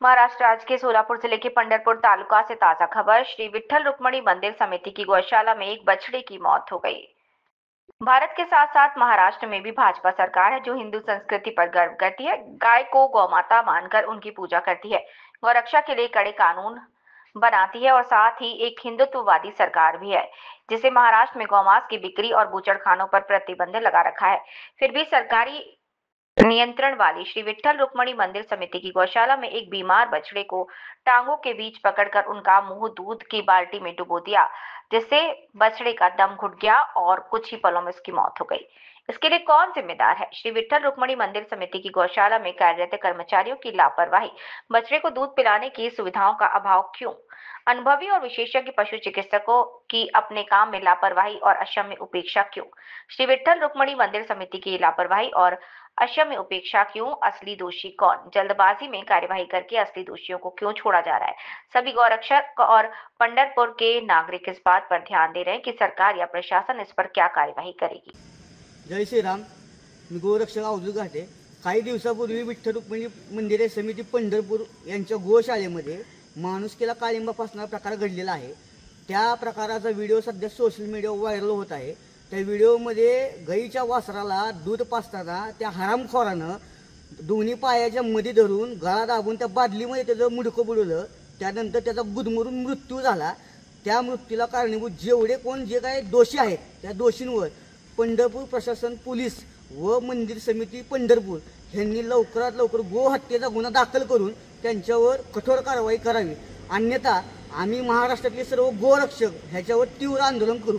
महाराष्ट्र राज्य के सोलापुर जिले के पंढरपुर तालुका से ताजा खबर। श्री विठ्ठल रुक्मणी मंदिर समिति की गौशाला में एक बछड़े की मौत हो गई। भारत के साथ साथ महाराष्ट्र में भी भाजपा सरकार है जो हिंदू संस्कृति पर गर्व करती है, गाय को गौमाता मानकर उनकी पूजा करती है, गौरक्षा के लिए कड़े कानून बनाती है और साथ ही एक हिंदुत्ववादी सरकार भी है जिसे महाराष्ट्र में गौमांस की बिक्री और बूचड़खानों पर प्रतिबंध लगा रखा है। फिर भी सरकारी नियंत्रण वाली श्री विठ्ठल रुक्मणी मंदिर समिति की गौशाला में एक बीमार बछड़े को टांगों के बीच पकड़कर उनका मुंह दूध की बाल्टी में डुबो दिया, जिससे बछड़े का दम घुट गया और कुछ ही पलों में उसकी मौत हो गई। इसके लिए कौन जिम्मेदार है? श्री विठ्ठल रुक्मणी मंदिर समिति की गौशाला में कार्यरत कर्मचारियों की लापरवाही, बछड़े को दूध पिलाने की सुविधाओं का अभाव क्यों, अनुभवी और विशेषज्ञ पशु चिकित्सकों की अपने काम में लापरवाही और अक्षम्य उपेक्षा क्यों? श्री विठ्ठल रुक्मणी मंदिर समिति की लापरवाही और अक्षम्य उपेक्षा क्यों? असली दोषी कौन? जल्दबाजी में कार्यवाही करके असली दोषियों को क्यों छोड़ा जा रहा है? सभी गौरक्षक और पंढरपुर के नागरिक इस बात पर ध्यान दे रहे हैं कि सरकार या प्रशासन इस पर क्या कार्यवाही करेगी। जय श्रीराम। मी गोरक्षक अवधूत घाटे। काही दिवसापूर्वी विठ्ठल रुक्मिणी मंदिर समिती पंढरपूर यांच्या गोशाळेमध्ये माणुसकीला काळिंबा फासणारा प्रकार घडलेला आहे। त्या प्रकाराचा व्हिडिओ सध्या सोशल मीडियावर व्हायरल होत आहे। त्या व्हिडिओमध्ये गाईच्या वासराला दूध पाजताना त्या हरामखोरानं दोन्ही पायाच्या मध्ये धरून गळा दाबून त्या बादलीमध्ये त्याचं मुडकं बुडवलं। त्यानंतर त्याचा गुदमरून मृत्यू झाला। त्या मृत्यूला कारणीभूत जेवढे कोण जे काही दोषी आहेत त्या दोषींवर पंढरपूर प्रशासन, पोलीस व मंदिर समिती पंढरपूर यांनी लवकरात लवकर गोहत्येचा गुन्हा दाखल करून त्यांच्यावर कठोर कारवाई करावी, अन्यथा आम्ही महाराष्ट्रातले सर्व गोरक्षक ह्याच्यावर तीव्र आंदोलन करू।